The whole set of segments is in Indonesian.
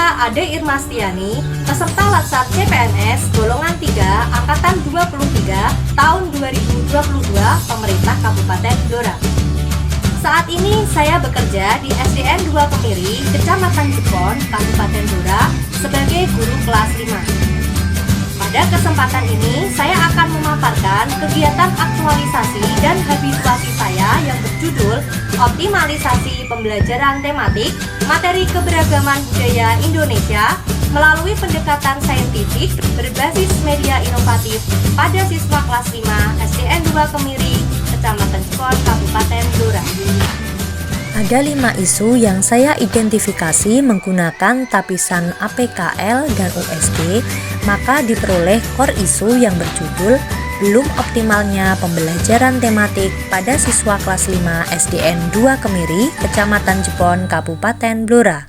Saya Ade Irmastiani, peserta Latsar CPNS golongan 3 angkatan 23 tahun 2022 Pemerintah Kabupaten Blora. Saat ini saya bekerja di SDN 2 Kemiri, Kecamatan Jepon, Kabupaten Blora sebagai guru kelas 5. Pada kesempatan ini, saya akan memaparkan kegiatan aktualisasi dan habituasi saya yang berjudul Optimalisasi Pembelajaran Tematik Materi Keberagaman Budaya Indonesia melalui pendekatan saintifik berbasis media inovatif pada siswa kelas 5 SDN 2 Kemiri, Kecamatan Jepon, Kabupaten Blora. Ada 5 isu yang saya identifikasi menggunakan tapisan APKL dan USG, maka diperoleh core isu yang berjudul belum optimalnya pembelajaran tematik pada siswa kelas 5 SDN 2 Kemiri, Kecamatan Jepon, Kabupaten Blora.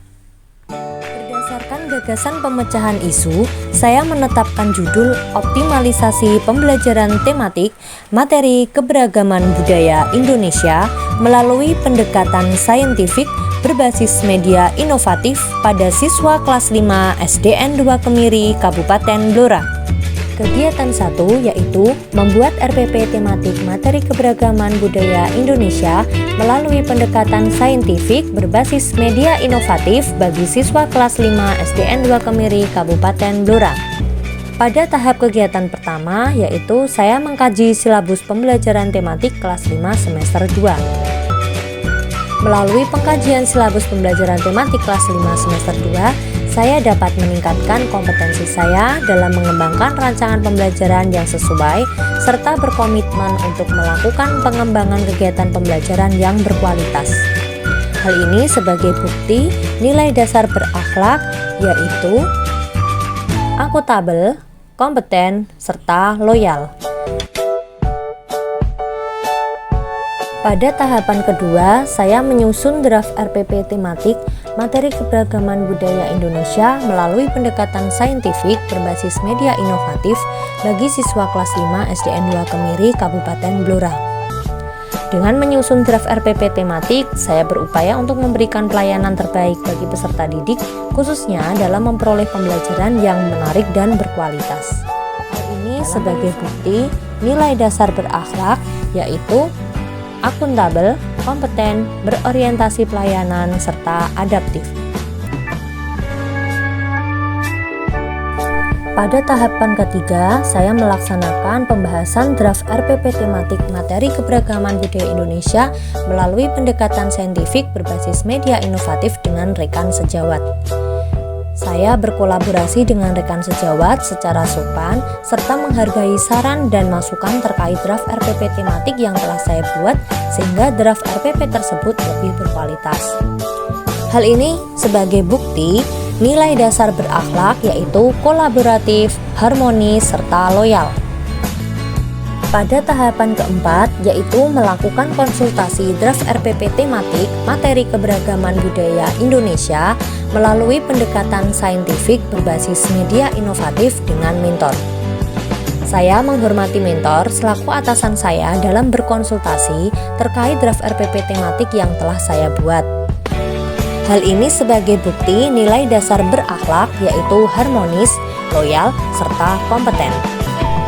Berdasarkan gagasan pemecahan isu, saya menetapkan judul Optimalisasi Pembelajaran Tematik Materi Keberagaman Budaya Indonesia melalui pendekatan saintifik berbasis media inovatif pada siswa kelas 5 SDN 2 Kemiri, Kabupaten Blora. Kegiatan 1 yaitu membuat RPP tematik materi keberagaman budaya Indonesia melalui pendekatan saintifik berbasis media inovatif bagi siswa kelas 5 SDN 2 Kemiri, Kabupaten Blora. Pada tahap kegiatan pertama yaitu saya mengkaji silabus pembelajaran tematik kelas 5 semester 2. Melalui pengkajian silabus pembelajaran tematik kelas 5 semester 2, saya dapat meningkatkan kompetensi saya dalam mengembangkan rancangan pembelajaran yang sesuai serta berkomitmen untuk melakukan pengembangan kegiatan pembelajaran yang berkualitas. Hal ini sebagai bukti nilai dasar berakhlak yaitu akuntabel, kompeten, serta loyal. Pada tahapan kedua, saya menyusun draft RPP tematik materi keberagaman budaya Indonesia melalui pendekatan saintifik berbasis media inovatif bagi siswa kelas 5 SDN 2 Kemiri, Kabupaten Blora. Dengan menyusun draft RPP tematik, saya berupaya untuk memberikan pelayanan terbaik bagi peserta didik, khususnya dalam memperoleh pembelajaran yang menarik dan berkualitas. Hal ini sebagai bukti nilai dasar berakhlak, yaitu akuntabel, kompeten, berorientasi pelayanan, serta adaptif. Pada tahapan ketiga, saya melaksanakan pembahasan draft RPP tematik materi keberagaman budaya Indonesia melalui pendekatan saintifik berbasis media inovatif dengan rekan sejawat. Saya berkolaborasi dengan rekan sejawat secara sopan serta menghargai saran dan masukan terkait draft RPP tematik yang telah saya buat sehingga draft RPP tersebut lebih berkualitas. Hal ini sebagai bukti nilai dasar berakhlak yaitu kolaboratif, harmonis, serta loyal. Pada tahapan keempat yaitu melakukan konsultasi draft RPP tematik materi keberagaman budaya Indonesia melalui pendekatan saintifik berbasis media inovatif dengan mentor. Saya menghormati mentor selaku atasan saya dalam berkonsultasi terkait draft RPP tematik yang telah saya buat. Hal ini sebagai bukti nilai dasar berakhlak yaitu harmonis, loyal, serta kompeten.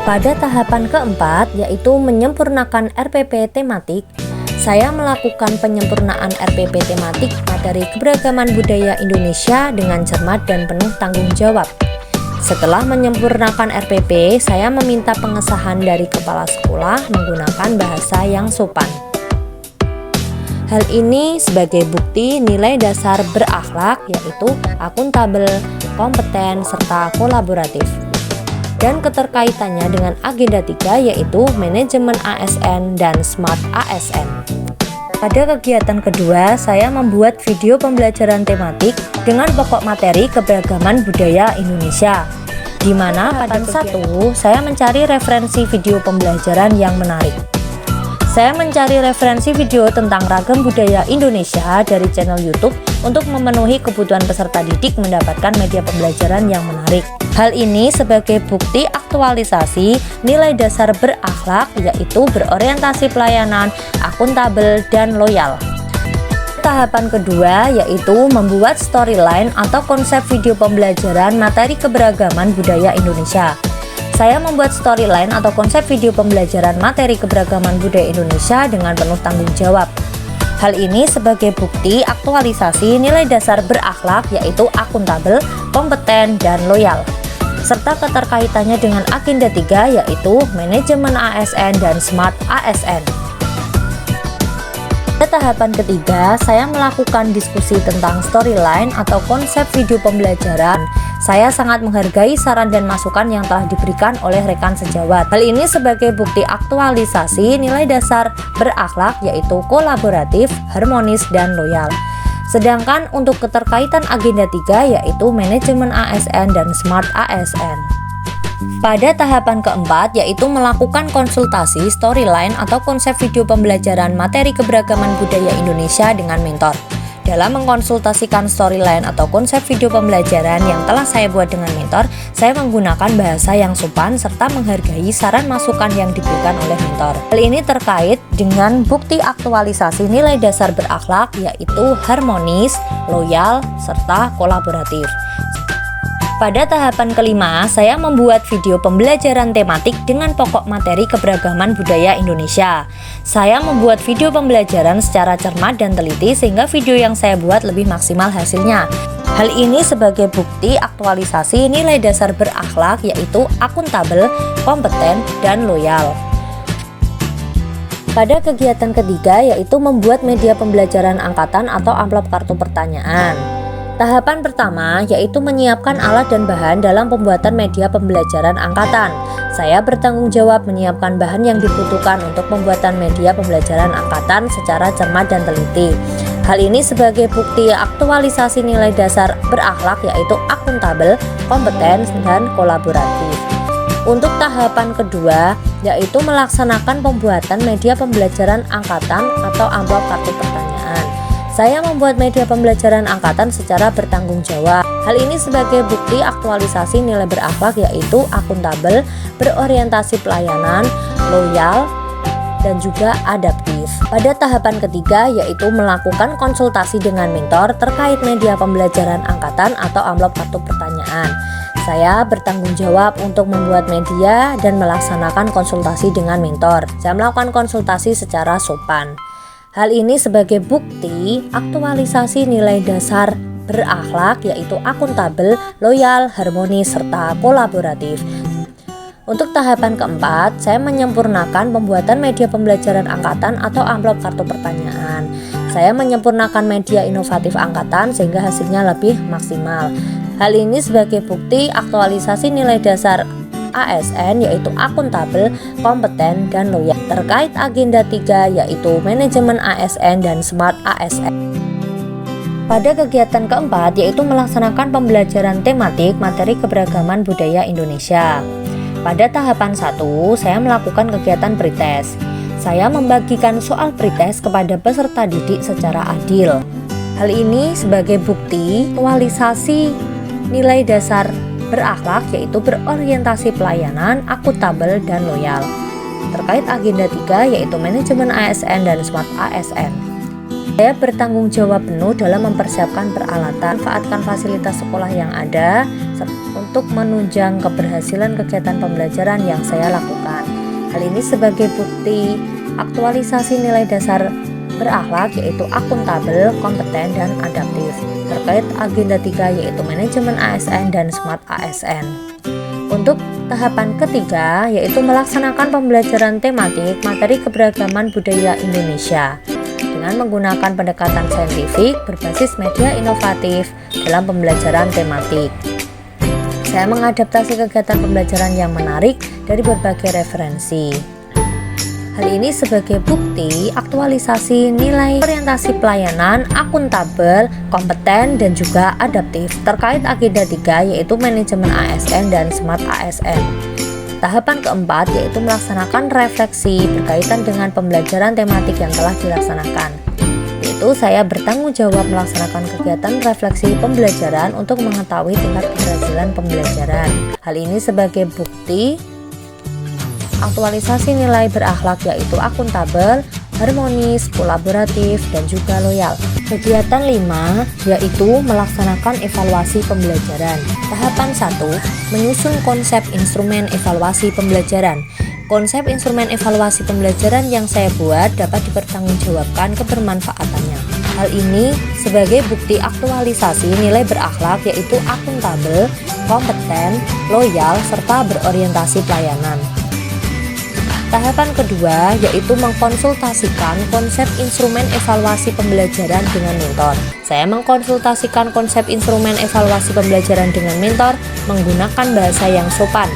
Pada tahapan keempat yaitu menyempurnakan RPP tematik, saya melakukan penyempurnaan RPP tematik materi keberagaman budaya Indonesia dengan cermat dan penuh tanggung jawab. Setelah menyempurnakan RPP, saya meminta pengesahan dari kepala sekolah menggunakan bahasa yang sopan. Hal ini sebagai bukti nilai dasar berakhlak yaitu akuntabel, kompeten, serta kolaboratif. Dan keterkaitannya dengan agenda 3 yaitu manajemen ASN dan smart ASN. Pada kegiatan kedua, saya membuat video pembelajaran tematik dengan pokok materi keberagaman budaya Indonesia, di mana pada satu saya mencari referensi video pembelajaran yang menarik. Saya mencari referensi video tentang ragam budaya Indonesia dari channel YouTube untuk memenuhi kebutuhan peserta didik mendapatkan media pembelajaran yang menarik. Hal ini sebagai bukti aktualisasi nilai dasar berakhlak yaitu berorientasi pelayanan, akuntabel, dan loyal. tahapan kedua yaitu membuat storyline atau konsep video pembelajaran materi keberagaman budaya Indonesia. Saya membuat storyline atau konsep video pembelajaran materi keberagaman budaya Indonesia dengan penuh tanggung jawab. Hal ini sebagai bukti aktualisasi nilai dasar berakhlak yaitu akuntabel, kompeten, dan loyal, serta keterkaitannya dengan agenda 3 yaitu manajemen ASN dan smart ASN. Pada tahapan ketiga, saya melakukan diskusi tentang storyline atau konsep video pembelajaran. Saya sangat menghargai saran dan masukan yang telah diberikan oleh rekan sejawat. Hal ini sebagai bukti aktualisasi nilai dasar berakhlak yaitu kolaboratif, harmonis, dan loyal. Sedangkan untuk keterkaitan agenda 3 yaitu manajemen ASN dan smart ASN. Pada tahapan keempat yaitu melakukan konsultasi storyline atau konsep video pembelajaran materi keberagaman budaya Indonesia dengan mentor. Dalam mengkonsultasikan storyline atau konsep video pembelajaran yang telah saya buat dengan mentor, saya menggunakan bahasa yang sopan serta menghargai saran masukan yang diberikan oleh mentor. Hal ini terkait dengan bukti aktualisasi nilai dasar berakhlak yaitu harmonis, loyal, serta kolaboratif. Pada tahapan kelima, saya membuat video pembelajaran tematik dengan pokok materi keberagaman budaya Indonesia. Saya membuat video pembelajaran secara cermat dan teliti sehingga video yang saya buat lebih maksimal hasilnya. Hal ini sebagai bukti aktualisasi nilai dasar berakhlak yaitu akuntabel, kompeten, dan loyal. Pada kegiatan ketiga yaitu membuat media pembelajaran angkatan atau amplop kartu pertanyaan. Tahapan pertama yaitu menyiapkan alat dan bahan dalam pembuatan media pembelajaran angkatan. Saya bertanggung jawab menyiapkan bahan yang dibutuhkan untuk pembuatan media pembelajaran angkatan secara cermat dan teliti. Hal ini sebagai bukti aktualisasi nilai dasar berakhlak yaitu akuntabel, kompeten, dan kolaboratif. Untuk tahapan kedua yaitu melaksanakan pembuatan media pembelajaran angkatan atau amplop kartu pertanyaan. Saya membuat media pembelajaran angkatan secara bertanggung jawab. Hal ini sebagai bukti aktualisasi nilai berakhlak yaitu akuntabel, berorientasi pelayanan, loyal, dan juga adaptif. Pada tahapan ketiga yaitu melakukan konsultasi dengan mentor terkait media pembelajaran angkatan atau amplop kartu pertanyaan. Saya bertanggung jawab untuk membuat media dan melaksanakan konsultasi dengan mentor. Saya melakukan konsultasi secara sopan. Hal ini sebagai bukti aktualisasi nilai dasar berakhlak yaitu akuntabel, loyal, harmonis, serta kolaboratif. Untuk tahapan keempat, saya menyempurnakan pembuatan media pembelajaran angkatan atau amplop kartu pertanyaan. Saya menyempurnakan media inovatif angkatan sehingga hasilnya lebih maksimal. Hal ini sebagai bukti aktualisasi nilai dasar ASN yaitu akuntabel, kompeten, dan loyal. Terkait agenda 3 yaitu manajemen ASN dan smart ASN. Pada kegiatan keempat yaitu melaksanakan pembelajaran tematik materi keberagaman budaya Indonesia. Pada tahapan 1, saya melakukan kegiatan pretest. Saya membagikan soal pretest kepada peserta didik secara adil. Hal ini sebagai bukti aktualisasi nilai dasar berakhlak yaitu berorientasi pelayanan, akuntabel, dan loyal. Terkait agenda 3 yaitu manajemen ASN dan smart ASN. Saya bertanggung jawab penuh dalam mempersiapkan peralatan, manfaatkan fasilitas sekolah yang ada untuk menunjang keberhasilan kegiatan pembelajaran yang saya lakukan. Hal ini sebagai bukti aktualisasi nilai dasar berakhlak yaitu akuntabel, kompeten, dan adaptif. Terkait agenda 3 yaitu manajemen ASN dan smart ASN. Untuk tahapan ketiga yaitu melaksanakan pembelajaran tematik materi keberagaman budaya Indonesia dengan menggunakan pendekatan saintifik berbasis media inovatif dalam pembelajaran tematik. Saya mengadaptasi kegiatan pembelajaran yang menarik dari berbagai referensi. Hal ini sebagai bukti aktualisasi nilai orientasi pelayanan, akuntabel, kompeten, dan juga adaptif terkait agenda 3 yaitu manajemen ASN dan smart ASN. Tahapan keempat yaitu melaksanakan refleksi berkaitan dengan pembelajaran tematik yang telah dilaksanakan. Yaitu saya bertanggung jawab melaksanakan kegiatan refleksi pembelajaran untuk mengetahui tingkat keberhasilan pembelajaran. Hal ini sebagai bukti aktualisasi nilai berakhlak yaitu akuntabel, harmonis, kolaboratif, dan juga loyal. Kegiatan 5 yaitu melaksanakan evaluasi pembelajaran. Tahapan 1, menyusun konsep instrumen evaluasi pembelajaran. Konsep instrumen evaluasi pembelajaran yang saya buat dapat dipertanggungjawabkan kebermanfaatannya. Hal ini sebagai bukti aktualisasi nilai berakhlak yaitu akuntabel, kompeten, loyal, serta berorientasi pelayanan. Tahapan kedua yaitu mengkonsultasikan konsep instrumen evaluasi pembelajaran dengan mentor. Saya mengkonsultasikan konsep instrumen evaluasi pembelajaran dengan mentor menggunakan bahasa yang sopan.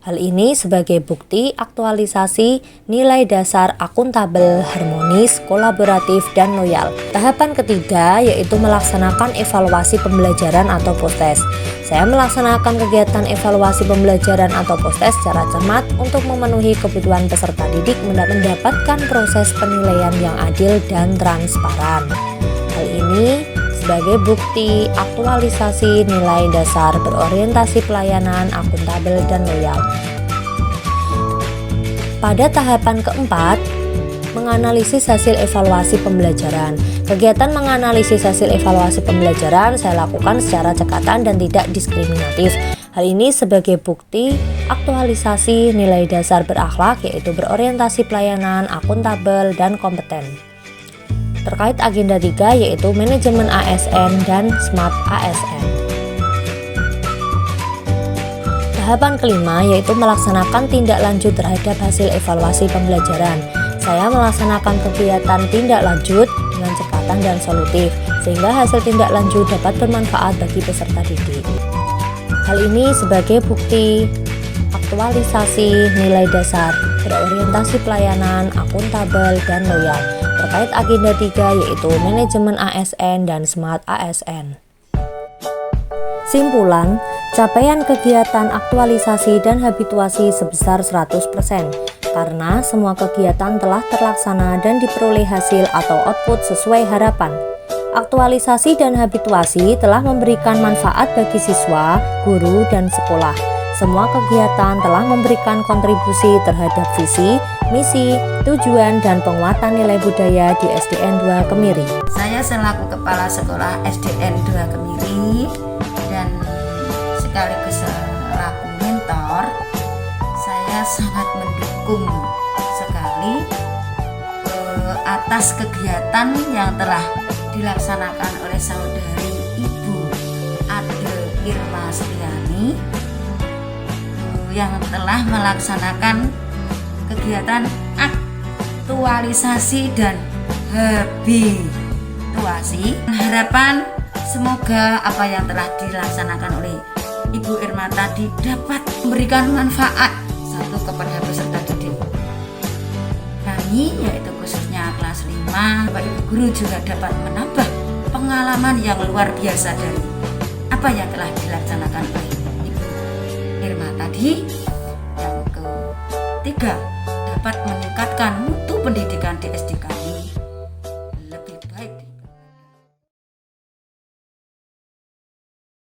Hal ini sebagai bukti aktualisasi nilai dasar akuntabel, harmonis, kolaboratif, dan loyal. Tahapan ketiga yaitu melaksanakan evaluasi pembelajaran atau post-test. Saya melaksanakan kegiatan evaluasi pembelajaran atau post-test secara cermat untuk memenuhi kebutuhan peserta didik mendapatkan proses penilaian yang adil dan transparan. Hal ini sebagai bukti aktualisasi nilai dasar berorientasi pelayanan, akuntabel, dan loyal. Pada tahapan keempat, menganalisis hasil evaluasi pembelajaran. Kegiatan menganalisis hasil evaluasi pembelajaran saya lakukan secara cekatan dan tidak diskriminatif. Hal ini sebagai bukti aktualisasi nilai dasar berakhlak yaitu berorientasi pelayanan, akuntabel, dan kompeten. Terkait agenda 3 yaitu manajemen ASN dan smart ASN. Tahapan kelima yaitu melaksanakan tindak lanjut terhadap hasil evaluasi pembelajaran. Saya melaksanakan kegiatan tindak lanjut dengan cekatan dan solutif sehingga hasil tindak lanjut dapat bermanfaat bagi peserta didik. Hal ini sebagai bukti aktualisasi nilai dasar berorientasi pelayanan, akuntabel, dan loyal. Terkait agenda 3 yaitu manajemen ASN dan smart ASN. Simpulan, capaian kegiatan aktualisasi dan habituasi sebesar 100% karena semua kegiatan telah terlaksana dan diperoleh hasil atau output sesuai harapan. Aktualisasi dan habituasi telah memberikan manfaat bagi siswa, guru, dan sekolah. Semua kegiatan telah memberikan kontribusi terhadap visi, misi, tujuan, dan penguatan nilai budaya di SDN 2 Kemiri. Saya selaku Kepala Sekolah SDN 2 Kemiri dan sekaligus selaku mentor, saya sangat mendukung sekali atas kegiatan yang telah dilaksanakan oleh saudari Ibu Ade Irma Setiani yang telah melaksanakan kegiatan aktualisasi dan habituasi. Harapan semoga apa yang telah dilaksanakan oleh Ibu Irma tadi dapat memberikan manfaat satu kepada peserta didik kami, yaitu khususnya kelas 5. Bapak Ibu guru juga dapat menambah pengalaman yang luar biasa dari apa yang telah dilaksanakan oleh Irma tadi. Yang ketiga, dapat meningkatkan mutu pendidikan di SDK